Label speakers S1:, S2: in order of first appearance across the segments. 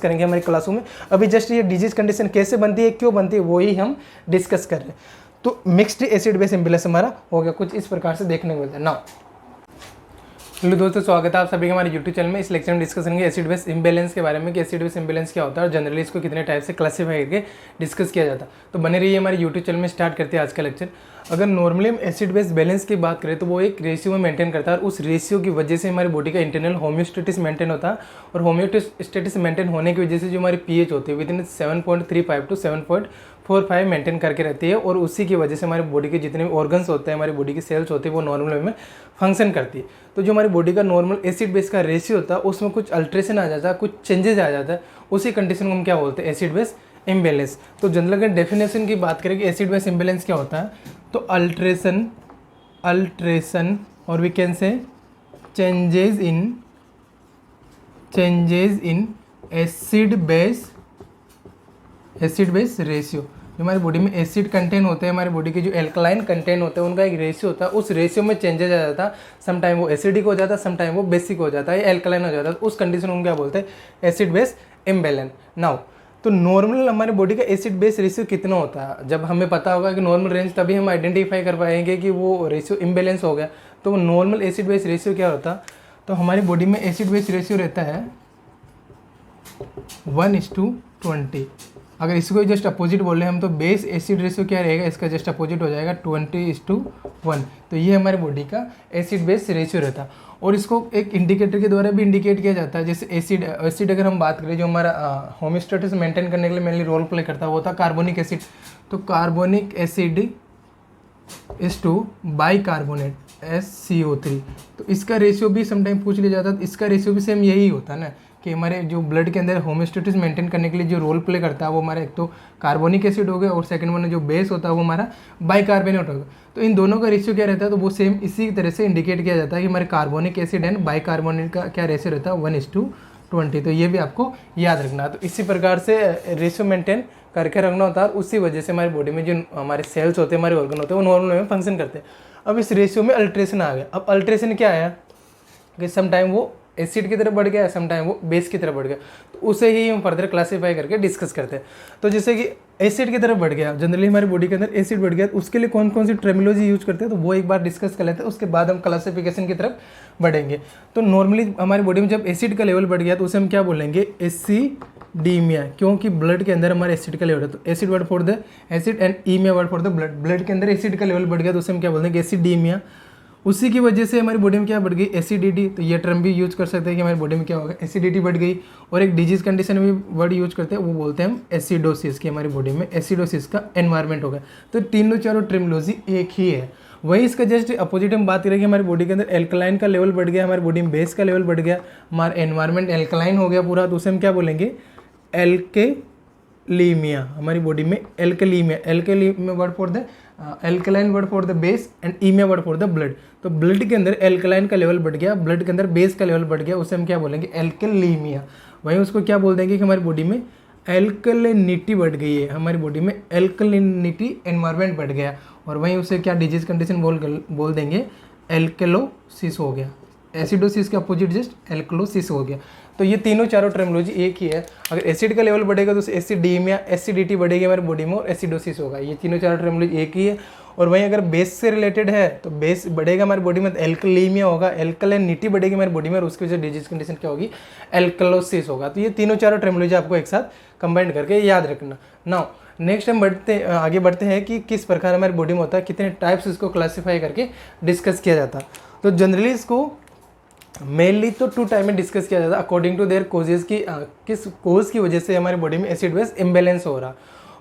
S1: करेंगे हमारी क्लासों में। अभी जस्ट ये डिजीज कंडीशन कैसे बनती है, क्यों बनती है, वो ही हम डिस्कस कर रहे हैं। तो मिक्स्ड एसिड बेस इम्बैलेंस हमारा हो गया, कुछ इस प्रकार से देखने को मिलता है। नाउ हेलो दोस्तों, स्वागत है आप सभी का हमारे यूट्यूब चैनल में। इस लेक्चर में डिस्कस करेंगे एसिड बेस इम्बैलेंस के बारे में कि एसिड बेस इम्बैलेंस क्या होता है और जनरली इसको कितने टाइप से क्लासीफाई करके डिस्कस किया जाता है। तो बने रहिए हमारे यूट्यूब चैनल में। स्टार्ट करते हैं आज का लेक्चर। अगर नॉर्मली हम एसिड बेस बैलेंस की बात करें तो वो एक रेशियो में मेंटेन करता है और उस रेशियो की वजह से हमारी बॉडी का इंटरनल होम्योस्टेटिस मेंटेन होता है और होम्योस्टेटिस मेंटेन होने की वजह से जो हमारी पीएच होती है विद इन 7.35 टू 7.45 मेंटेन करके रहती है और उसी की वजह से हमारी बॉडी के जितने भी ऑर्गन्स होते हैं, हमारी बॉडी की सेल्स होती है, वो नॉर्मल वे में फंक्शन करती है। तो जो हमारी बॉडी का नॉर्मल एसिड बेस का रेशियो होता है उसमें कुछ अल्ट्रेशन आ जाता है, कुछ चेंजेस आ जाता है, उसी कंडीशन को हम क्या बोलते हैं, एसिड बेस इम्बैलेंस। तो जनरल अगर डेफिनेशन की बात करें कि एसिड बेस इम्बैलेंस क्या होता है, तो अल्ट्रेशन और we can say changes in acid base ratio. जो हमारी बॉडी में एसिड कंटेंट होते हैं, हमारी बॉडी के जो एल्कलाइन कंटेंट होते हैं उनका एक रेशियो होता है, उस रेशियो में चेंजेस आ जाता है। सम टाइम वो एसिडिक हो जाता है, सम टाइम वो बेसिक हो जाता है, एल्कलाइन हो जाता है। उस कंडीशन को हम क्या बोलते हैं, एसिड बेस इम्बैलेंस। नाउ तो नॉर्मल हमारी बॉडी का एसिड बेस रेशियो कितना होता है, जब हमें पता होगा कि नॉर्मल रेंज, तभी हम आइडेंटिफाई कर पाएंगे कि वो रेशियो इम्बैलेंस हो गया। तो नॉर्मल एसिड बेस रेशियो क्या होता है, तो हमारी बॉडी में एसिड बेस रेशियो रहता है 1:20। अगर इसको जस्ट अपोजिट बोल रहे हैं हम, तो बेस एसिड रेशियो क्या रहेगा, इसका जस्ट अपोजिट हो जाएगा 20:1। तो ये हमारे बॉडी का एसिड बेस रेशियो रहता है और इसको एक इंडिकेटर के द्वारा भी इंडिकेट किया जाता है। जैसे एसिड अगर हम बात करें, जो हमारा होम्योस्टेटिस मेंटेन करने के लिए मेनली रोल प्ले करता है, वो होता है कार्बोनिक एसिड। तो carbonic acid is to bicarbonate SCO3। तो इसका रेशियो भी समटाइम पूछ लिया जाता है। इसका रेशियो भी सेम यही होता है ना, कि हमारे जो ब्लड के अंदर होम्योस्टेटिस मेंटेन करने के लिए जो रोल प्ले करता है वो हमारा एक तो कार्बोनिक एसिड हो गया और सेकंड वन जो बेस होता है वो हमारा बाइकार्बोनेट होगा। तो इन दोनों का रेशियो क्या रहता है, तो वो सेम इसी तरह से इंडिकेट किया जाता है कि हमारे कार्बोनिक एसिड एंड बाइकार्बोनेट का क्या रेशियो रहता है, 1:20। तो ये भी आपको याद रखना। तो इसी प्रकार से रेशियो मेंटेन करके रखना होता है और उसी वजह से हमारी बॉडी में जो हमारे सेल्स होते हैं, हमारे ऑर्गन होते हैं, वो नॉर्मल में फंक्शन करते हैं। अब इस रेशियो में अल्ट्रेशन आ गया। अब अल्ट्रेशन क्या आया कि सम टाइम वो एसिड की तरफ बढ़ गया, सम टाइम वो बेस की तरफ बढ़ गया। तो उसे ही हम फर्दर क्लासीफाई करके डिस्कस करते हैं। तो जैसे कि एसिड की तरफ बढ़ गया, जनरली हमारी बॉडी के अंदर एसिड बढ़ गया, तो उसके लिए कौन कौन सी टर्मिनोलॉजी यूज करते हैं, तो वो एक बार डिस्कस कर लेते हैं। उसके बाद हम क्लासिफिकेशन की तरफ बढ़ेंगे। तो नॉर्मली हमारी बॉडी में जब एसिड का लेवल बढ़ गया तो उसे हम क्या बोलेंगे, एसिडीमिया, क्योंकि ब्लड के अंदर हमारे एसिड का लेवल है। तो acid word for the acid and emia word for the blood. Blood के अंदर एसिड का लेवल बढ़ गया तो उसे हम क्या बोलेंगे, एसिडीमिया। उसी की वजह से हमारी बॉडी में क्या बढ़ गई, एसिडिटी। तो ये टर्म भी यूज कर सकते हैं कि हमारी बॉडी में क्या होगा, एसिडिटी बढ़ गई। और एक डिजीज कंडीशन में भी वर्ड यूज करते हैं, वो बोलते हैं हम एसिडोसिस, की हमारी बॉडी में एसिडोसिस का एनवायरमेंट होगा। तो तीनों चारों टर्मिनोलॉजी एक ही है। वही इसका जस्ट अपोजिट हम बात करेंगे, हमारी बॉडी के अंदर एल्कलाइन का लेवल बढ़ गया, हमारी बॉडी में बेस का लेवल बढ़ गया, हमारा एनवायरमेंट एल्कलाइन हो गया पूरा, तो उसे हम क्या बोलेंगे, एल्केलीमिया। हमारी बॉडी में alkalemia word for the alkaline word for the base and emia word for the blood. तो ब्लड के अंदर एल्कलाइन का लेवल बढ़ गया, ब्लड के अंदर बेस का लेवल बढ़ गया, उसे हम क्या बोलेंगे, एल्केलीमिया। वहीं उसको क्या बोल देंगे कि हमारी बॉडी में एल्कलिनिटी बढ़ गई है, हमारी बॉडी में एल्कलिनिटी एनवायरमेंट बढ़ गया। और वहीं उसे क्या डिजीज कंडीशन बोल देंगे, एल्केलोसिस हो गया। एसिडोसिस के अपोजिट जस्ट एल्कलोसिस हो गया। तो ये तीनों चारों टर्मिनोलॉजी एक ही है। अगर एसिड का लेवल बढ़ेगा तो एसिडीमिया, एसिडिटी बढ़ेगी हमारी बॉडी में और एसिडोसिस होगा। ये तीनों चारों टर्मिनोलॉजी एक ही है। और वहीं अगर बेस से रिलेटेड है तो बेस बढ़ेगा हमारी बॉडी में, तो एल्कलीमिया होगा, एल्कलिनिटी बढ़ेगी हमारी बॉडी में और उसकी वजह से डिजीज कंडीशन क्या होगी, एल्कलोसिस होगा। तो ये तीनों चारों टर्मिनोलॉजी आपको एक साथ कंबाइन करके याद रखना। नाउ नेक्स्ट हम आगे बढ़ते हैं कि किस प्रकार हमारी बॉडी में होता है, कितने टाइप्स इसको क्लासीफाई करके डिस्कस किया जाता है। तो जनरली इसको मेनली तो 2 टाइप में डिस्कस किया जाता है अकॉर्डिंग टू देयर कोजेस की, किस कोज की वजह से हमारी बॉडी में एसिड बेस इम्बैलेंस हो रहा।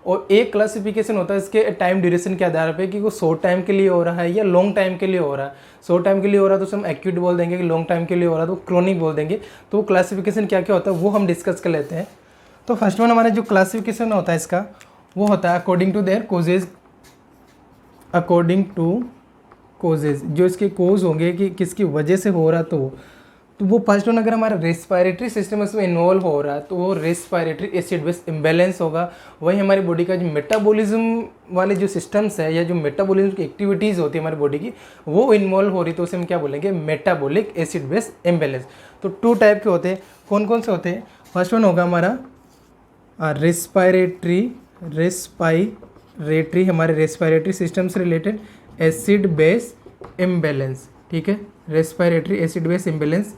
S1: और एक क्लासिफिकेशन होता है इसके टाइम ड्यूरेशन के आधार पे कि वो शॉर्ट टाइम के लिए हो रहा है या लॉन्ग टाइम के लिए हो रहा है। शॉर्ट टाइम के लिए हो रहा है तो हम एक्यूट बोल देंगे, कि लॉन्ग टाइम के लिए हो रहा है तो क्रोनिक बोल देंगे। तो वो क्लासिफिकेशन क्या क्या होता है वो हम डिस्कस कर लेते हैं। तो फर्स्ट वन हमारा जो क्लासिफिकेशन होता है इसका, वो होता है according to their causes. According to causes, जो इसके कोज होंगे कि किसकी वजह से हो रहा, तो वो फर्स्ट वन अगर हमारा रेस्पिरेटरी सिस्टम उसमें इन्वॉल्व हो रहा है तो वो रेस्पिरेटरी एसिड बेस इम्बैलेंस होगा। वहीं हमारी बॉडी का जो मेटाबॉलिज्म वाले जो सिस्टम्स है या जो मेटाबॉलिज्म की एक्टिविटीज़ होती है हमारी बॉडी की, वो इन्वॉल्व हो रही, तो उसे हम क्या बोलेंगे, मेटाबॉलिक एसिड बेस इम्बैलेंस। तो 2 टाइप के होते हैं। कौन कौन से होते हैं, फर्स्ट वन होगा हमारा रेस्पायरेटरी हमारे रेस्पायरेटरी सिस्टम से रिलेटेड एसिड बेस इम्बैलेंस, ठीक है, respiratory acid base imbalance.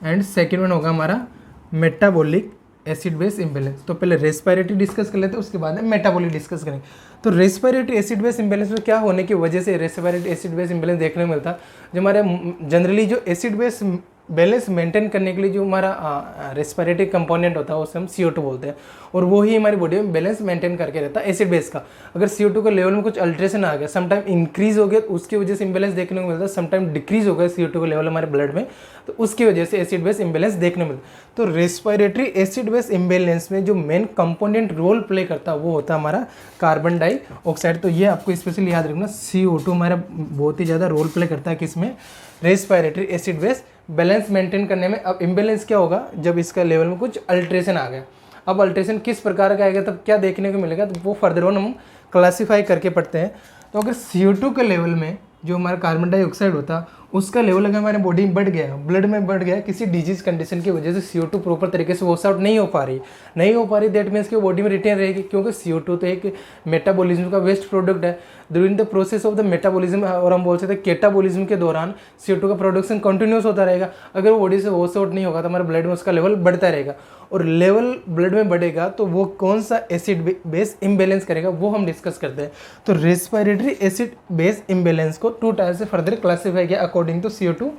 S1: And second one होगा हमारा मेटाबॉलिक एसिड बेस इम्बैलेंस। तो पहले रेस्पायरेटरी डिस्कस कर लेते हैं, उसके बाद में मेटाबॉलिक डिस्कस करेंगे। तो रेस्पायरेटरी एसिड बेस इम्बैलेंस में क्या होने की वजह से रेस्पायरेटरी एसिड बेस इम्बैलेंस देखने को मिलता है, जो हमारे जनरली जो एसिड बेस बैलेंस मेंटेन करने के लिए जो हमारा रेस्पिरेटरी कंपोनेंट होता है उसे हम CO2 बोलते हैं, और वो ही हमारी बॉडी में बैलेंस मेंटेन करके रहता है एसिड बेस का। अगर CO2 के लेवल में कुछ अल्ट्रेशन आ गया, समटाइम इंक्रीज हो गया तो उसकी वजह से इम्बैलेंस देखने को मिलता है, समटाइम डिक्रीज हो गया CO2 का लेवल हमारे ब्लड में तो उसकी वजह से एसिड बेस इम्बैलेंस देखने को मिलता है। तो रेस्पिरेटरी एसिड बेस इम्बैलेंस में जो मेन कंपोनेंट रोल प्ले करता है वो होता है हमारा कार्बन डाइऑक्साइड। तो ये आपको स्पेशली याद रखना, CO2 हमारा बहुत ही ज़्यादा रोल प्ले करता है किसमें, respiratory acid base balance maintain करने में। अब इम्बैलेंस क्या होगा, जब इसका लेवल में कुछ अल्ट्रेशन आ गया। अब अल्ट्रेशन किस प्रकार का आएगा, तब क्या देखने को मिलेगा, तो वो फर्दर ऑन हम क्लासीफाई करके पढ़ते हैं। तो अगर CO2 के लेवल में जो हमारा कार्बन डाइऑक्साइड होता उसका लेवल अगर हमारे बॉडी में बढ़ गया, ब्लड में बढ़ गया, किसी डिजीज कंडीशन की वजह से CO2 प्रॉपर तरीके से वॉश आउट नहीं हो पा रही, दैट मीन्स कि बॉडी में रिटेन रहेगी, क्योंकि CO2 तो एक मेटाबॉलिज्म का वेस्ट प्रोडक्ट है। During the process of the metabolism, और हम बोल सकते हैं केटाबॉलिज्म के दौरान CO2 का प्रोडक्शन कंटिन्यूस होता रहेगा। अगर वो बॉडी से वॉश आउट नहीं होगा तो हमारे ब्लड में उसका लेवल बढ़ता रहेगा, और लेवल ब्लड में बढ़ेगा तो वो कौन सा एसिड बेस इम्बैलेंस करेगा वो हम डिस्कस करते हैं। तो रेस्पिरेटरी एसिड बेस इम्बैलेंस को 2 टाइप से फर्दर क्लासीफाई किया अकॉर्डिंग टू CO2,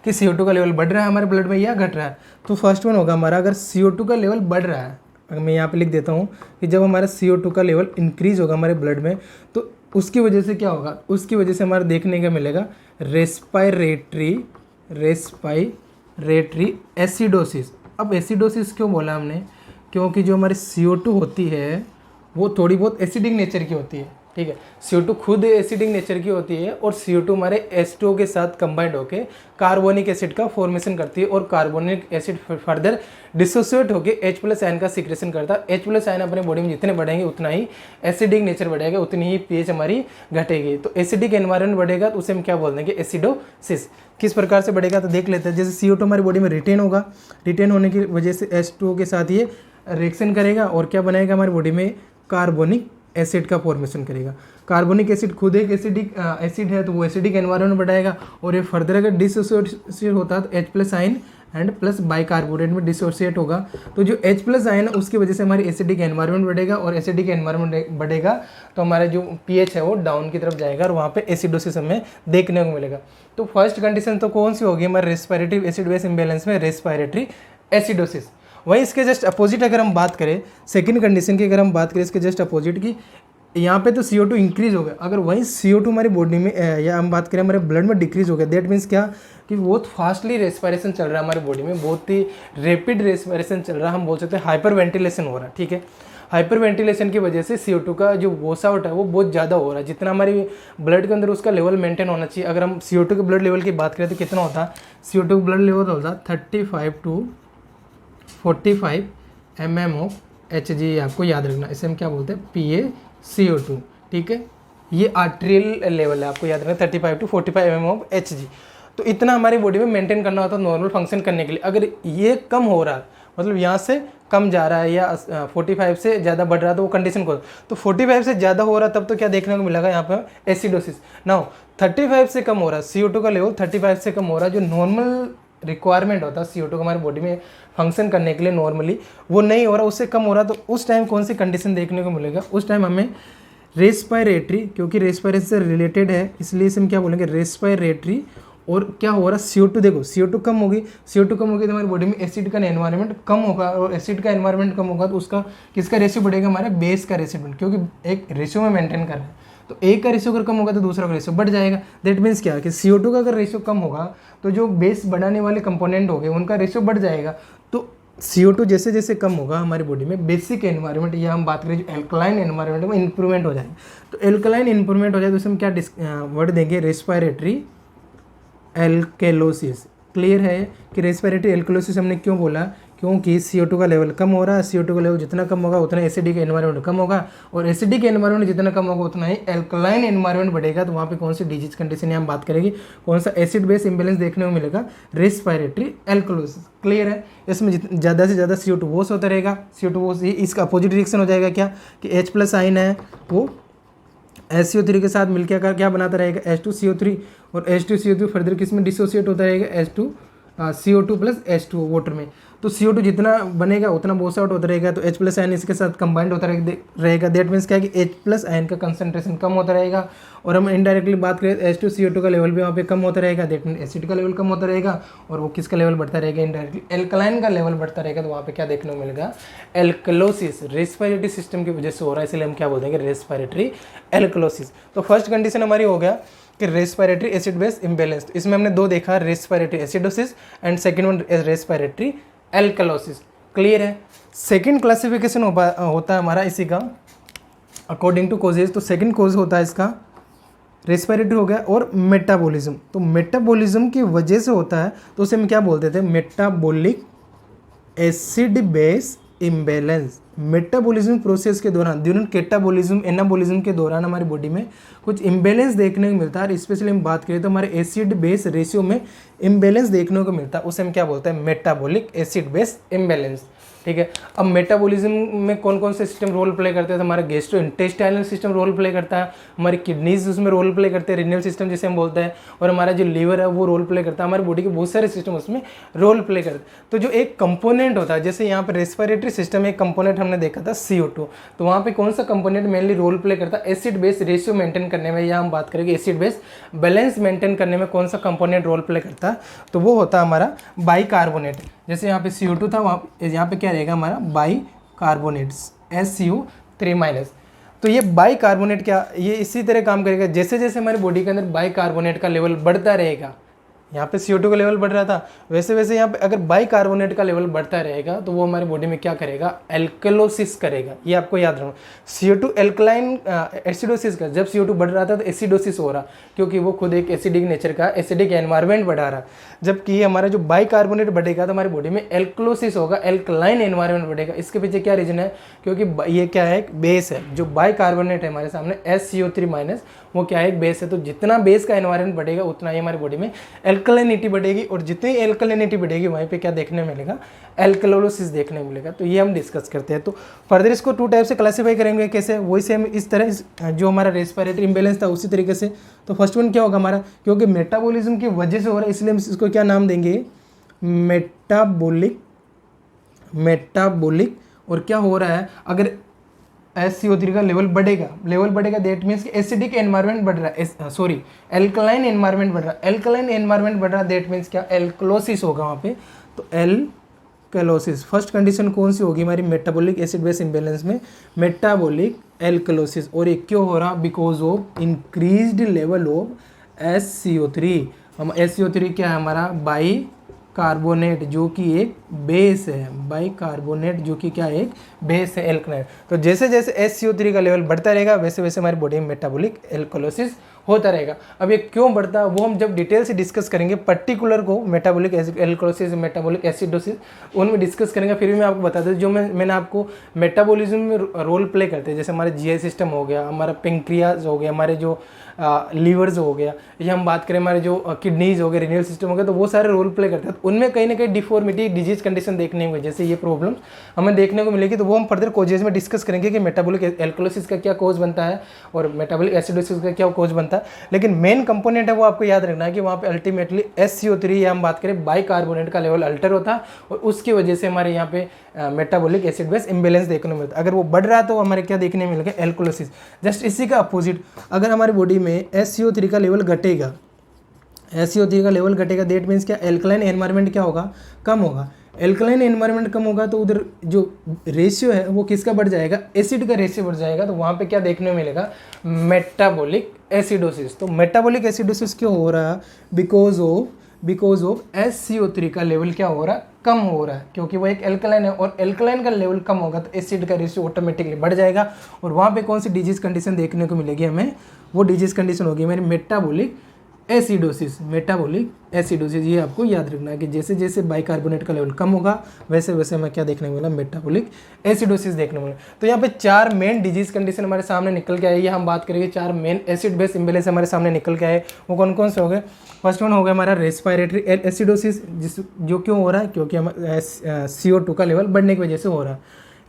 S1: कि CO2 का लेवल बढ़ रहा है हमारे ब्लड में या घट रहा है। तो फर्स्ट वन होगा हमारा, अगर CO2 का लेवल बढ़ रहा है, अगर मैं यहाँ पे लिख देता हूँ कि जब हमारा CO2 का लेवल इंक्रीज होगा हमारे ब्लड में तो उसकी वजह से क्या होगा, उसकी वजह से हमारा देखने का मिलेगा रेस्पिरेटरी एसिडोसिस। अब एसिडोसिस क्यों बोला हमने, क्योंकि जो हमारी CO2 होती है वो थोड़ी बहुत एसिडिक नेचर की होती है, ठीक है। CO2 खुद एसिडिक नेचर की होती है, और CO2 हमारे H2O के साथ कंबाइंड होकर कार्बोनिक एसिड का फॉर्मेशन करती है, और कार्बोनिक एसिड फर्दर डिसोसिएट होकर H+ आयन का सिक्रेशन करता है। H+ आयन अपने बॉडी में जितने बढ़ेंगे उतना ही एसिडिक नेचर बढ़ेगा, उतनी ही pH हमारी घटेगी। तो एसिडिक एनवायरनमेंट बढ़ेगा तो उसे हम क्या बोल देंगे, एसिडोसिस। किस प्रकार से बढ़ेगा तो देख लेते हैं। जैसे CO2 हमारी बॉडी में रिटेन होगा, रिटेन होने की वजह से H2O के साथ ये रिएक्शन करेगा और क्या बनाएगा, हमारी बॉडी में कार्बोनिक एसिड का फॉर्मेशन करेगा। कार्बोनिक एसिड खुद एक एसिडिक एसिड है तो वो एसिडिक एनवायरनमेंट बढ़ाएगा, और ये फर्दर अगर डिसोसिएट होता है तो H+ ion and plus bicarbonate में डिसोसिएट होगा। तो जो H+ आयन है उसकी वजह से हमारी एसिडिक एनवायरनमेंट बढ़ेगा, और एसिडिक एनवायरनमेंट बढ़ेगा तो हमारा जो pH है वो डाउन की तरफ जाएगा, और वहाँ पे एसिडोसिस हमें देखने को मिलेगा। तो फर्स्ट कंडीशन तो कौन सी होगी हमारे रेस्पिरेटरी एसिड बेस इम्बैलेंस में, रेस्पिरेटरी एसिडोसिस। वहीं इसके जस्ट अपोजिट अगर हम बात करें, सेकंड कंडीशन की अगर हम बात करें इसके जस्ट अपोजिट की, यहाँ पे तो CO2 इंक्रीज हो गया, अगर वहीं CO2 हमारी बॉडी में या हम बात करें हमारे ब्लड में डिक्रीज हो गया, दैट मीन्स क्या कि बहुत फास्टली रेस्पिरेशन चल रहा है हमारी बॉडी में, बहुत ही रैपिड रेस्पिरेशन चल रहा है, हम बोल सकते हैं हाइपर वेंटिलेशन हो रहा है, ठीक है। हाइपर वेंटिलेशन की वजह से CO2 का जो वॉश आउट है वो बहुत ज़्यादा हो रहा है, जितना हमारी ब्लड के अंदर उसका लेवल मेंटेन होना चाहिए। अगर हम CO2 के ब्लड लेवल की बात करें तो कितना होता है, CO2 का ब्लड लेवल होता है 35 to 45 mm ऑफ Hg, आपको याद रखना, इसे हम क्या बोलते हैं, PaCO2, ठीक है। ये आर्टेरियल लेवल है, आपको याद रखना 35 to 45 mm ऑफ Hg। तो इतना हमारी बॉडी में मेंटेन करना होता है नॉर्मल फंक्शन करने के लिए। अगर ये कम हो रहा है, मतलब यहाँ से कम जा रहा है या 45 से ज़्यादा बढ़ रहा है तो वो कंडीशन को, तो 45 से ज़्यादा हो रहा है तब तो क्या देखने को मिलेगा यहाँ पर, एसिडोसिस। नाउ 35 से कम हो रहा है, CO2 का लेवल 35 से कम हो रहा है, जो नॉर्मल रिक्वायरमेंट होता है CO2 का हमारी बॉडी में फंक्शन करने के लिए नॉर्मली, वो नहीं हो रहा, उससे कम हो रहा, तो उस टाइम कौन सी कंडीशन देखने को मिलेगा, उस टाइम हमें रेस्पिरेटरी, क्योंकि रेस्पिरेशन से रिलेटेड है इसलिए इसे हम क्या बोलेंगे, रेस्पिरेटरी। और क्या हो रहा है, CO2 देखो, CO2 कम होगी, CO2 कम होगी तो हमारी बॉडी में एसिड का एनवायरनमेंट कम होगा, और एसिड का एनवायरनमेंट कम होगा तो उसका किसका रेशियो बढ़ेगा, हमारा बेस का रेशियो, क्योंकि एक रेशियो में मेंटेन कर रहा है, तो एक का रेशियो अगर कम होगा तो दूसरा का रेशियो बढ़ जाएगा। दैट मीन्स क्या कि CO2 का अगर रेशियो कम होगा तो जो बेस बढ़ाने वाले कंपोनेंट हो गए उनका रेशियो बढ़ जाएगा। तो CO2 जैसे जैसे कम होगा हमारी बॉडी में बेसिक एनवायरनमेंट, या हम बात करें जो एल्कलाइन एनवायरनमेंट में इंप्रूवमेंट हो जाएगा। तो एल्कलाइन इंप्रूवमेंट हो जाए तो हम क्या वर्ड देंगे, रेस्पिरेटरी एल्केलोसिस। क्लियर है कि रेस्पिरेटरी एल्केलोसिस हमने क्यों बोला क्योंकि CO2 का लेवल कम हो रहा है, CO2 का लेवल जितना कम होगा उतना एसिडिक एनवायरनमेंट कम होगा, और एसिडिक एनवायरनमेंट जितना कम होगा उतना ही एल्कलाइन एनवायरनमेंट बढ़ेगा। तो वहाँ पे कौन सी डिजीज कंडीशन हम बात करेंगे, कौन सा एसिड बेस इम्बेलेंस देखने को मिलेगा, रेस्पिरेटरी एल्कलोसिस। क्लियर है, इसमें ज़्यादा से ज़्यादा CO2 वॉश होता रहेगा, CO2 वॉश इसका अपोजिट रिएक्शन हो जाएगा क्या कि H+ आयन है वो SCO3 के साथ मिलकर क्या बनाता रहेगा, H2CO3, और H2CO3 फर्दर किसमें डिसोसिएट होता रहेगा, CO2 प्लस H2 वाटर में। तो CO2 जितना बनेगा उतना बोस आउट होता रहेगा, तो H+ आयन इसके साथ कंबाइंड होता रहेगा। दैट मीन्स क्या है कि H+ आयन का कंसंट्रेशन कम होता रहेगा, और हम इनडायरेक्टली बात करें H2CO2 का लेवल भी वहाँ पे कम होता रहेगा। दैट मीन एसिड का लेवल कम होता रहेगा, और वो किसका लेवल बढ़ता रहेगा, इनडायरेक्टली एल्कलाइन का लेवल बढ़ता रहेगा। तो वहाँ पे क्या देखने को मिलेगा, एल्कलोसिस रेस्पिरेटरी सिस्टम की वजह से हो रहा है, इसलिए हम क्या बोलेंगे, रेस्पिरेटरी एल्कलोसिस। तो फर्स्ट कंडीशन हमारी हो गया कि रेस्पिरेटरी एसिड बेस इम्बेलेंस। तो इसमें हमने दो देखा, respiratory acidosis and second one respiratory alkalosis. Clear है। सेकंड क्लासिफिकेशन होता है हमारा इसी का अकॉर्डिंग टू कोजेज। तो सेकंड कोज होता है इसका रेस्पिरेटरी हो गया, और मेटाबॉलिज्म। तो मेटाबॉलिज्म की वजह से होता है, तो उसे हम क्या बोलते थे, metabolic acid base imbalance. Metabolism process के दौरान ड्यूरिंग कैटाबॉलिज्म एनाबॉलिज्म के दौरान हमारी बॉडी में कुछ इम्बेलेंस देखने को मिलता है। स्पेशली हम बात करें तो हमारे एसिड बेस रेशियो में इम्बेलेंस देखने को मिलता है, उसे हम क्या बोलते हैं, मेटाबॉलिक एसिड बेस इम्बेलेंस। ठीक है। अब मेटाबॉलिज्म में कौन कौन से सिस्टम रोल प्ले करते हैं, तो हमारा gastrointestinal system role play करता है, हमारी किडनीज उसमें रोल प्ले करते हैं, रीनल सिस्टम जिसे हम बोलते हैं, और हमारा जो लीवर है वो रोल प्ले करता है, हमारी बॉडी के बहुत सारे सिस्टम उसमें रोल प्ले करते हैं। तो जो एक कंपोनेंट होता है, जैसे यहाँ पर रेस्पिरेटरी सिस्टम एक कंपोनेंट हमने देखा था CO2, तो वहाँ पे कौन सा कंपोनेंट मेनली रोल प्ले करता है, एसिड बेस रेशियो मेंटेन करने में, या हम बात करेंगे एसिड बेस बैलेंस मेंटेन करने में कौन सा कंपोनेंट रोल प्ले करता है, तो वो होता है हमारा बाइकार्बोनेट। जैसे यहाँ पे CO2 था, वहाँ यहाँ पे क्या रहेगा हमारा बाइकार्बोनेट्स SU3-। तो ये बाइकार्बोनेट क्या, ये इसी तरह काम करेगा, जैसे जैसे हमारी बॉडी के अंदर बाइकार्बोनेट का लेवल बढ़ता रहेगा, यहाँ पे CO2 का लेवल बढ़ रहा था, वैसे वैसे यहाँ पे अगर बाइकार्बोनेट का लेवल बढ़ता रहेगा तो वो हमारी बॉडी में क्या करेगा, एल्कलोसिस करेगा। ये आपको याद रखना, CO2 एल्कलाइन एसिडोसिस का, जब CO2 बढ़ रहा था तो एसिडोसिस हो रहा, क्योंकि वो खुद एक एसिडिक नेचर का एसिडिक एनवायरनमेंट बढ़ा रहा। जबकि हमारा जो बाइकार्बोनेट बढ़ेगा तो हमारी बॉडी में एल्कलोसिस होगा, एल्कलाइन एनवायरनमेंट बढ़ेगा। इसके पीछे क्या रीजन है, क्योंकि ये क्या है, बेस है। जो बाइकार्बोनेट है हमारे सामने SCO3-, वो क्या है, एक बेस है। तो जितना बेस का एनवायरनमेंट बढ़ेगा उतना ही हमारी बॉडी में एल्कलिनिटी बढ़ेगी, और जितनी एल्कलिनिटी बढ़ेगी वहीं पे क्या देखने मिलेगा, एल्कलोसिस देखने मिलेगा। तो ये हम डिस्कस करते हैं। तो फर्दर इसको 2 टाइप से क्लासीफाई करेंगे, कैसे, वही से हम इस तरह जो हमारा रेस्पिरेटरी इम्बेलेंस था उसी तरीके से। तो फर्स्ट वन क्या होगा हमारा, क्योंकि मेटाबॉलिज्म की वजह से हो रहा है इसलिए हम इसको क्या नाम देंगे, मेटाबॉलिक। और क्या हो रहा है, अगर SCO3 का लेवल बढ़ेगा दैट मीन्स कि एसिडिक एनवायरनमेंट बढ़ रहा है, सॉरी एल्कलाइन एनवायरनमेंट बढ़ रहा है। एल्कलाइन एनवायरनमेंट बढ़ रहा है दैट मीन्स क्या, एल्कलोसिस होगा वहाँ पे। तो एल्कलोसिस फर्स्ट कंडीशन कौन सी होगी हमारी, मेटाबॉलिक एसिड बेस इम्बेलेंस में मेटाबॉलिक एल्कलोसिस। और ये क्यों हो रहा, because of increased level of SCO3। हम SCO3 क्या है हमारा, बाइकार्बोनेट जो कि एक बेस है, बाइकार्बोनेट जो कि क्या है, एक बेस है एल्कलाइन। तो जैसे जैसे SCO3 का लेवल बढ़ता रहेगा वैसे वैसे हमारी बॉडी में मेटाबॉलिक एल्कलोसिस होता रहेगा। अब ये क्यों बढ़ता है वो हम जब डिटेल से डिस्कस करेंगे, पर्टिकुलर को मेटाबॉलिक एल्कलोसिस, मेटाबॉलिक एसिडोसिस, उनमें डिस्कस करेंगे। फिर भी मैं आपको बता दूं, जो मैंने आपको मेटाबॉलिज्म में रोल प्ले करते हैं, जैसे हमारे GI सिस्टम हो गया, हमारा पेंक्रियाज हो गया, हमारे जो लीवर्स हो गया, या हम बात करें हमारे जो किडनीज हो गए, रीनल सिस्टम हो गया, तो वो सारे रोल प्ले करते हैं। तो उनमें कहीं ना कहीं डिफॉर्मिटी, डिजीज कंडीशन देखने को, जैसे ये प्रॉब्लम हमें देखने को मिलेगी। तो वो हम फर्दर कोजेज में डिस्कस करेंगे कि मेटाबॉलिक एल्कलोसिस का क्या कोज बनता है और मेटाबॉलिक एसिडोसिस का क्या कोज बनता है। लेकिन मेन कंपोनेंट है वो आपको याद रखना है कि वहाँ पे अल्टीमेटली SCO3 या हम बात करें बाइकार्बोनेट का लेवल अल्टर होता है, और उसकी वजह से हमारे यहाँ पे मेटाबॉलिक एसिड बेस इम्बेलेंस देखने को मिलता है। अगर वो बढ़ रहा है तो हमारे क्या देखने मिलेगा, एल्कलोसिस। जस्ट इसी का अपोजिट, अगर हमारी बॉडी में SCO3 का लेवल घटेगा, SCO3 का लेवल घटेगा दैट मीन्स क्या, एल्कलाइन एनवायरनमेंट क्या होगा, कम होगा। एल्कलाइन एनवायरनमेंट कम होगा तो उधर जो रेशियो है वो किसका बढ़ जाएगा, एसिड का रेशियो बढ़ जाएगा। तो वहाँ पे क्या देखने को मिलेगा, मेटाबॉलिक एसिडोसिस। तो मेटाबॉलिक एसिडोसिस क्यों हो रहा है, बिकॉज ऑफ SCO3 का लेवल क्या हो रहा है, कम हो रहा है, क्योंकि वो एक एल्कलाइन है, और एल्कलाइन का लेवल कम होगा तो एसिड का रेशियो ऑटोमेटिकली बढ़ जाएगा। और वहाँ पे कौन सी डिजीज कंडीशन देखने को मिलेगी हमें, वो डिजीज कंडीशन होगी हमारी मेटाबॉलिक एसिडोसिस, मेटाबॉलिक एसिडोसिस। ये आपको याद रखना है कि जैसे जैसे बाइकार्बोनेट का लेवल कम होगा वैसे वैसे हमें क्या देखने को मिला, मेटाबॉलिक एसिडोसिस देखने को मिला। तो यहाँ पे 4 मेन डिजीज कंडीशन हमारे सामने निकल के आए। ये हम बात करेंगे 4 मेन एसिड बेस इम्बेलेंस हमारे सामने निकल के आए। वो कौन कौन से हो गए? फर्स्ट वन हो गया हमारा रेस्पिरेटरी एसिडोसिस, जो क्यों हो रहा है? क्योंकि हम CO2 का लेवल बढ़ने की वजह से हो रहा है।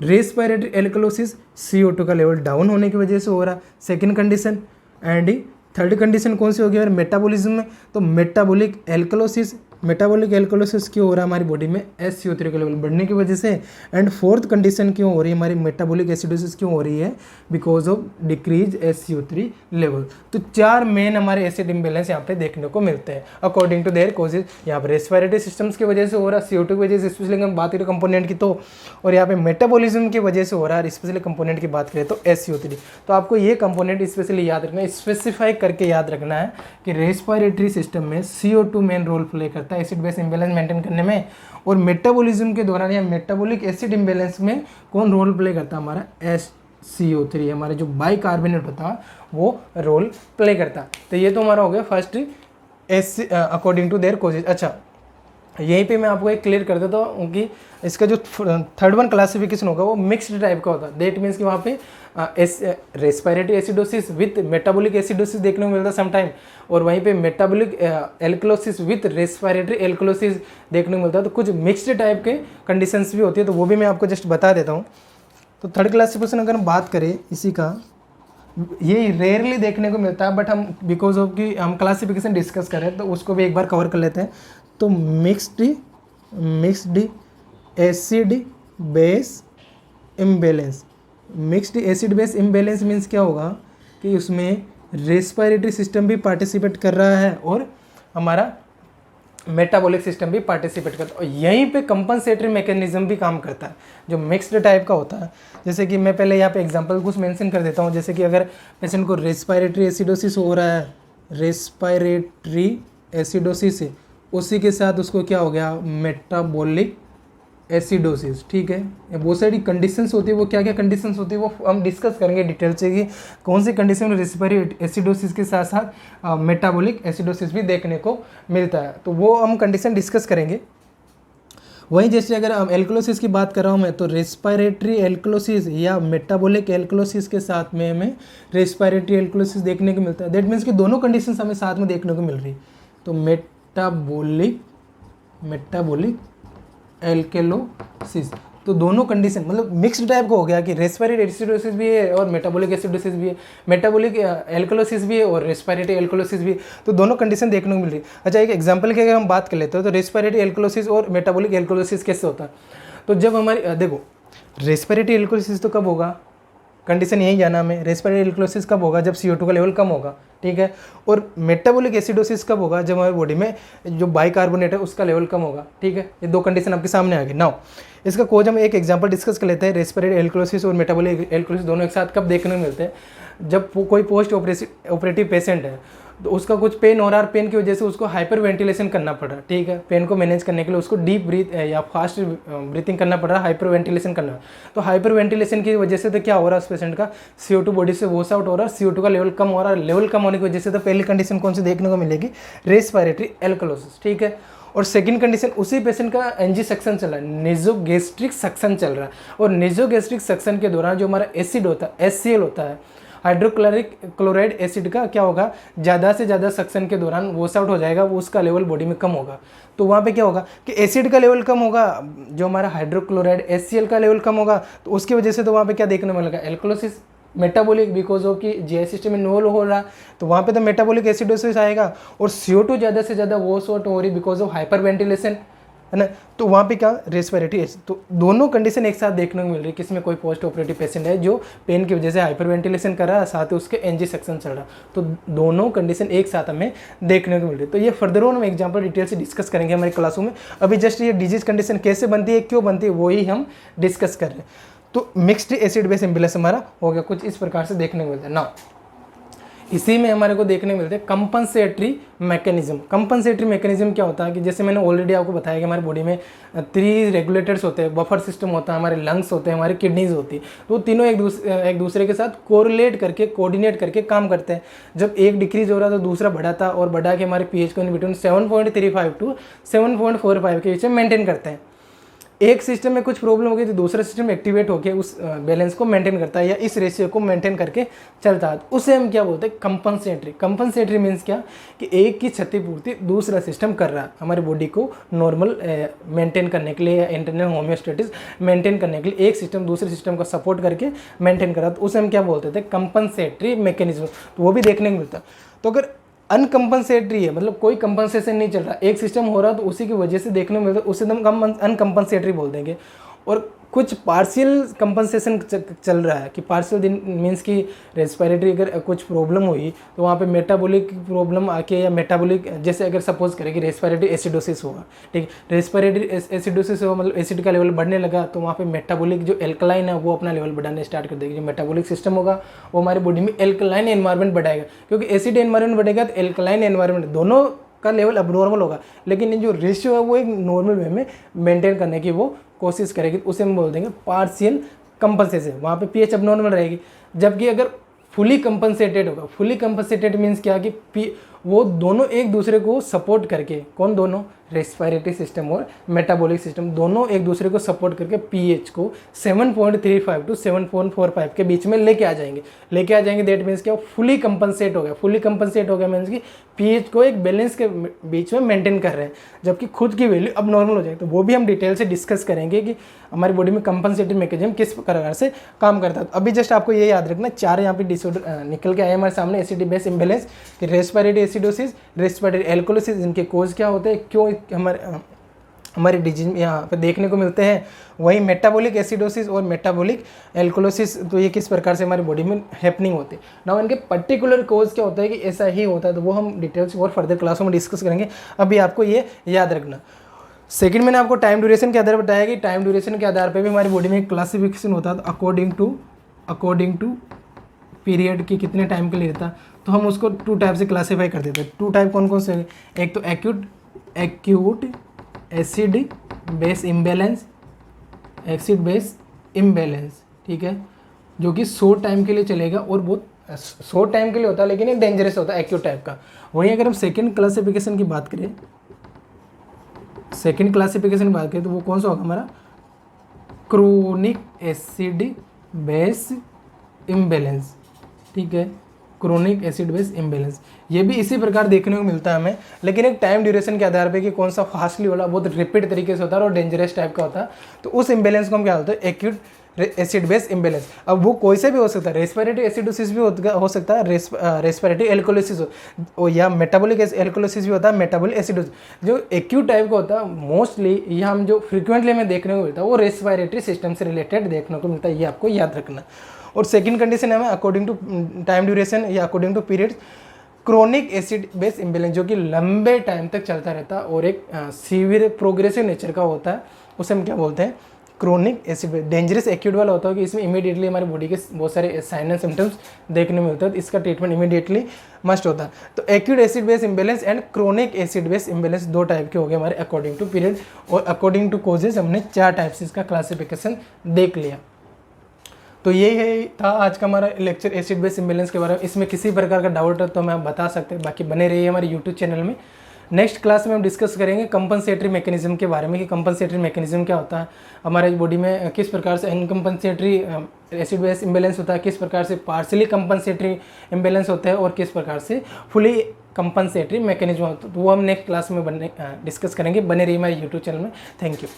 S1: रेस्पिरेटरी एल्कलोसिस, CO2 का लेवल डाउन होने की वजह से हो रहा है, second condition. And third condition कौन सी होगी? मेटाबॉलिज्म में, तो मेटाबॉलिक एल्कलोसिस। मेटाबॉलिक एल्कलोसिस क्यों हो रहा है हमारी बॉडी में? SCO3 का लेवल बढ़ने की वजह से। एंड फोर्थ कंडीशन क्यों हो रही है हमारी मेटाबॉलिक एसिडोसिस क्यों हो रही है? Because of decrease SCO3 level. तो 4 मेन हमारे एसिड इम्बेलेंस यहाँ पे देखने को मिलते हैं अकॉर्डिंग टू देयर कॉजेज। यहाँ पर रेस्पिरेटरी सिस्टम्स की वजह से हो रहा है, CO2 की वजह से, स्पेशली हम बात करें कंपोनेंट की तो, और यहाँ पे मेटाबॉलिज्म की वजह से हो रहा है, स्पेशली कंपोनेंट की बात करें तो SCO3। तो आपको ये कंपोनेंट स्पेशली याद रखना है, स्पेसिफाई करके याद रखना है कि रेस्पिरेटरी सिस्टम में CO2 मेन रोल प्ले करता है एसिड बेस इम्बेलेंस मेंटेन करने में, और मेटाबॉलिज्म के दौरान या मेटाबॉलिक एसिड इम्बेलेंस में कौन रोल प्ले करता है? हमारा SCO3, हमारे जो बाइकार्बोनेट होता है वो रोल प्ले करता है। तो ये तो हमारा हो गया first according to their causes. अच्छा, यहीं पे मैं आपको एक क्लियर कर देता हूँ कि इसका जो थर्ड वन क्लासिफिकेशन होगा वो मिक्स्ड टाइप का होता है। दैट मीन्स कि वहाँ पे respiratory acidosis with metabolic acidosis देखने को मिलता है समटाइम, और वहीं पे metabolic alkalosis with respiratory alkalosis देखने को मिलता है। तो कुछ मिक्स्ड टाइप के कंडीशंस भी होती है, तो वो भी मैं आपको जस्ट बता देता हूँ। तो थर्ड क्लासिफिकेशन अगर हम बात करें इसी का, ये रेयरली देखने को मिलता है, बट हम बिकॉज ऑफ कि हम क्लासिफिकेशन डिस्कस करें तो उसको भी एक बार कवर कर लेते हैं। तो mixed acid base imbalance. Mixed acid base imbalance means क्या होगा कि उसमें रेस्पिरेटरी सिस्टम भी पार्टिसिपेट कर रहा है और हमारा मेटाबॉलिक सिस्टम भी पार्टिसिपेट करता है, और यहीं पे कंपनसेटरी मैकेनिज्म भी काम करता है जो मिक्स्ड टाइप का होता है। जैसे कि मैं पहले यहाँ पे एग्जांपल कुछ मेंशन कर देता हूँ। जैसे कि अगर पेशेंट को रेस्पिरेटरी एसिडोसिस हो रहा है, रेस्पिरेटरी एसिडोसिस है, उसी के साथ उसको क्या हो गया? Metabolic acidosis. ठीक है, बहुत सारी कंडीशंस होती है, वो क्या क्या कंडीशंस होती है वो हम डिस्कस करेंगे डिटेल से कि कौन सी कंडीशन में रेस्पिरेटरी एसिडोसिस के साथ साथ मेटाबॉलिक एसिडोसिस भी देखने को मिलता है, तो वो हम कंडीशन डिस्कस करेंगे। वहीं जैसे अगर हम एल्कलोसिस की बात कर रहा हूँ मैं, तो रेस्पिरेटरी एल्कलोसिस या मेटाबॉलिक एल्कलोसिस के साथ में हमें रेस्पिरेटरी एल्कलोसिस देखने को मिलता है। दैट मीन्स कि दोनों कंडीशन हमें साथ में देखने को मिल रही। तो मेटाबॉलिक एल्कलोसिस, तो दोनों कंडीशन मतलब मिक्स्ड टाइप का हो गया कि रेस्पिरेटरी एसिडोसिस भी है और मेटाबॉलिक एसिडोसिस भी है, मेटाबॉलिक एल्कलोसिस भी है और रेस्पिरेटरी एल्कलोसिस भी है, तो दोनों कंडीशन देखने को मिल रही है। अच्छा, एक एग्जांपल की अगर हम बात कर लेते हैं तो रेस्पिरेटरी एल्कलोसिस और मेटाबॉलिक एल्कलोसिस कैसे होता है? तो जब हमारी देखो, रेस्पिरेटरी एल्कलोसिस तो कब होगा? कंडीशन यही जाना हमें, रेस्पिरेटरी एल्कलोसिस कब होगा? जब CO2 का लेवल कम होगा। ठीक है, और मेटाबॉलिक एसिडोसिस कब होगा? जब हमारी बॉडी में जो बाइकार्बोनेट है उसका लेवल कम होगा। ठीक है, ये दो कंडीशन आपके सामने आ गई। नाउ इसका कोज हम एक एग्जांपल डिस्कस कर लेते हैं। रेस्पिरेटरी एल्कलोसिस और मेटाबॉलिक एल्कलोसिस दोनों एक साथ कब देखने को मिलते हैं? जब कोई पोस्ट ऑपरेटिव पेशेंट है तो उसका कुछ पेन हो रहा है, पेन की वजह से उसको हाइपर वेंटिलेशन करना पड़ रहा है। ठीक है, पेन को मैनेज करने के लिए उसको डीप ब्रीथ या फास्ट ब्रीथिंग करना पड़ रहा है, हाइपर वेंटिलेशन करना है। तो हाइपर वेंटिलेशन की वजह से तो क्या हो रहा है, उस पेशेंट का CO2 बॉडी से वॉश आउट हो रहा है, CO2 का लेवल कम हो रहा है। लेवल कम होने की वजह से तो पहली कंडीशन कौन सी देखने को मिलेगी? Respiratory alkalosis. ठीक है, और सेकंड कंडीशन उसी पेशेंट का एनजी सक्शन चल रहा है, नेजोगैस्ट्रिक सक्शन चल रहा है, और नेजोगैस्ट्रिक सक्शन के दौरान जो हमारा एसिड होता है, HCl होता है, हाइड्रोक्लोरिक क्लोराइड एसिड का क्या होगा? ज़्यादा से ज़्यादा सक्शन के दौरान वॉश आउट हो जाएगा, वो उसका लेवल बॉडी में कम होगा। तो वहाँ पे क्या होगा कि एसिड का लेवल कम होगा, जो हमारा हाइड्रोक्लोराइड HCl का लेवल कम होगा, तो उसकी वजह से तो वहाँ पे क्या देखने को मिलेगा? एल्कलोसिस। मेटाबॉलिक, बिकॉज ऑफ कि GI सिस्टम में इन्वॉल्व हो रहा, तो वहाँ पे तो मेटाबॉलिक एसिडोसिस आएगा, और CO2 ज़्यादा से ज़्यादा वॉश आउट हो रही बिकॉज ऑफ हाइपर वेंटिलेशन, है ना। तो वहाँ पे क्या? Respiratory acid. तो दोनों कंडीशन एक साथ देखने को मिल रही है। किसमें? कोई पोस्ट ऑपरेटिव पेशेंट है जो पेन की वजह से हाइपर वेंटिलेशन कर रहा है, साथ ही उसके एनजी सेक्शन चल रहा, तो दोनों कंडीशन एक साथ हमें देखने को मिल रही है। तो ये फर्दर ऑन हम एग्जाम्पल डिटेल से डिस्कस करेंगे हमारी क्लासों में। अभी जस्ट ये डिजीज कंडीशन कैसे बनती है, क्यों बनती है, वही हम डिस्कस कर रहे हैं। तो मिक्स्ड एसिड बेस इम्बेलेंस हमारा हो गया, कुछ इस प्रकार से देखने को मिलता है। नाउ इसी में हमारे को देखने मिलते हैं कंपनसेटरी मैकेनिज्म। कंपनसेटरी मैकेनिज्म क्या होता है कि जैसे मैंने ऑलरेडी आपको बताया कि हमारी बॉडी में 3 रेगुलेटर्स होते हैं, बफर सिस्टम होता है, हमारे लंग्स होते हैं, हमारी किडनीज होती है, तो तीनों एक दूसरे के साथ कोरिलेट करके कोऑर्डिनेट करके काम करते हैं। जब एक डिक्रीज हो रहा तो दूसरा बढ़ाता और बढ़ा के हमारे पीएच को इन बिटवीन 7.35 टू 7.45 के बीच में मेंटेन करते हैं। एक सिस्टम में कुछ प्रॉब्लम हो गई तो दूसरा सिस्टम एक्टिवेट होकर उस बैलेंस को मेंटेन करता है या इस रेशियो को मेंटेन करके चलता है, उसे हम क्या बोलते हैं, कंपनसेटरी। कंपनसेटरी मीन्स क्या कि एक की क्षतिपूर्ति दूसरा सिस्टम कर रहा है हमारी बॉडी को नॉर्मल मेंटेन करने के लिए या इंटरनल होम्योस्टेटिस मेंटेन करने के लिए एक सिस्टम दूसरे सिस्टम को सपोर्ट करके मेंटेन कर रहा है, तो उसे हम क्या बोलते थे, कंपनसेटरी मैकेनिज्म। तो वो भी देखने को मिलता है। तो अगर अनकम्पनसेटरी है, मतलब कोई कंपनसेशन नहीं चल रहा, एक सिस्टम हो रहा तो उसी की वजह से देखने को मिलता है, उसे हम अनकम्पनसेटरी बोल देंगे। और कुछ पार्शियल कंपनसेशन चल रहा है कि पार्शियल मीन्स कि रेस्पिरेटरी अगर कुछ प्रॉब्लम हुई तो वहाँ पे मेटाबॉलिक प्रॉब्लम आके या मेटाबॉलिक, जैसे अगर सपोज करें कि रेस्पिरेटरी एसिडोसिस हुआ, ठीक, रेस्पिरेटरी एसिडोसिस हुआ मतलब एसिड का लेवल बढ़ने लगा, तो वहाँ पे मेटाबॉलिक जो एल्कलाइन है वो अपना लेवल बढ़ाने स्टार्ट कर देगी। जो मेटाबॉलिक सिस्टम होगा वो हमारी बॉडी में एल्कलाइन एनवायरमेंट बढ़ाएगा, क्योंकि एसिड एनवायरमेंट बढ़ेगा तो एल्कलाइन एनवायरमेंट, दोनों का लेवल अब नॉर्मल होगा, लेकिन ये जो रेशियो है वो एक नॉर्मल वे में मेंटेन करने की वो कोशिश करेगी, उसे हम बोल देंगे पार्शियल कंपनसेशन। वहाँ पे पीएच अब नॉर्मल रहेगी। जबकि अगर फुली कंपनसेटेड होगा, फुली कंपनसेटेड मीन्स क्या कि वो दोनों एक दूसरे को सपोर्ट करके, कौन दोनों, रेस्पिरेटरी सिस्टम और मेटाबॉलिक सिस्टम, दोनों एक दूसरे को सपोर्ट करके पीएच को 7.35 टू 7.45 के बीच में लेके आ जाएंगे। दैट मीन्स क्या, फुली कंपनसेट हो गया। फुली कंपनसेट हो गया मीन्स कि पीएच को एक बैलेंस के बीच में मेंटेन कर रहे हैं, जबकि खुद की वैल्यू अब नॉर्मल हो जाएगी। तो वो भी हम डिटेल से डिस्कस करेंगे कि हमारी बॉडी में कंपनसेटरी मैकेनिज्म किस प्रकार से काम करता है। तो अभी जस्ट आपको ये याद रखना, 4 यहाँ पे डिसऑर्डर निकल के आए हमारे सामने, acid base imbalance, respiratory acidosis, respiratory alkalosis, इनके कोज क्या होते हैं, क्यों हमारे डिजीज यहाँ पे देखने को मिलते हैं। वही मेटाबॉलिक एसिडोसिस और मेटाबॉलिक एल्कोलिसिस, तो ये किस प्रकार से हमारी बॉडी में हैपनिंग होती है। नाउ इनके पर्टिकुलर कोज क्या होता है कि ऐसा ही होता है, तो वो हम डिटेल्स और फर्दर क्लासों में डिस्कस करेंगे। अभी आपको ये याद रखना। सेकंड मैंने आपको टाइम ड्यूरेशन के आधार पर बताया कि टाइम ड्यूरेशन के आधार पर भी हमारी बॉडी में क्लासिफिकेशन होता है, अकॉर्डिंग टू पीरियड की कितने टाइम के लिए रहता, तो हम उसको 2 टाइप से क्लासीफाई कर देते हैं। 2 टाइप कौन कौन से, एक तो एक्यूट एसिड बेस इम्बैलेंस, ठीक है, जो कि शॉर्ट टाइम के लिए चलेगा और बहुत शॉर्ट टाइम के लिए होता है, लेकिन एक डेंजरस होता है एक्यूट टाइप का। वहीं अगर हम सेकंड क्लासिफिकेशन की बात करें तो वो कौन सा होगा हमारा, क्रोनिक एसिड बेस इम्बैलेंस, ठीक है, क्रोनिक एसिड बेस इम्बैलेंस। ये भी इसी प्रकार देखने को मिलता है हमें, लेकिन एक टाइम ड्यूरेशन के आधार पे कि कौन सा फास्टली वाला बहुत रैपिड तरीके से होता है और डेंजरस टाइप का होता है, तो उस इम्बैलेंस को हम क्या बोलते हैं, एक्यूट एसिड बेस इम्बैलेंस। अब वो कोई से भी हो सकता है, रेस्पिरेटरी एसिडोसिस भी हो सकता है, रेस्पिरेटरी एल्कोलिसिस हो, या मेटाबॉलिक एल्कोलिसिस भी होता है, मेटाबॉलिक एसिडोसिस। जो एक्यूट टाइप का होता है मोस्टली ये हम जो फ्रिक्वेंटली हमें देखने को मिलता है वो रेस्पिरेटरी सिस्टम से रिलेटेड देखने को मिलता है, ये आपको याद रखना। और सेकंड कंडीशन है अकॉर्डिंग टू टाइम ड्यूरेशन या according to periods, chronic acid base imbalance, जो कि लंबे टाइम तक चलता रहता है और एक सीवियर प्रोग्रेसिव नेचर का होता है, उसे हम क्या बोलते हैं, chronic acid base. Dangerous acute वाला होता है कि इसमें इमीडिएटली हमारी बॉडी के बहुत सारे साइन एंड सिम्टम्स देखने में होते हैं, तो इसका ट्रीटमेंट इमीडिएटली मस्ट होता है। तो acute acid base imbalance and chronic acid base imbalance 2 type के हो गए हमारे अकॉर्डिंग टू पीरियड। और अकॉर्डिंग टू कोजेज हमने 4 टाइप से इसका क्लासिफिकेशन देख लिया। तो यही है था आज का हमारा लेक्चर एसिड बेस इम्बैलेंस के बारे में। इसमें किसी प्रकार का डाउट है तो मैं बता सकते हैं, बाकी बने रहिए हमारे यूट्यूब चैनल में। नेक्स्ट क्लास में हम डिस्कस करेंगे कंपनसेटरी मैकेनिज्म के बारे में कि कंपनसेटरी मैकेनिज्म क्या होता है, हमारे बॉडी में किस प्रकार से अनकम्पनसेटरी एसिड बेस इम्बैलेंस होता है, किस प्रकार से पार्शियली कंपनसेटरी इम्बैलेंस होता है और किस प्रकार से फुली कंपनसेटरी मैकेनिज्म होता है। तो वो हम नेक्स्ट क्लास में डिस्कस करेंगे। बने रहिए हमारे यूट्यूब चैनल में। Thank you.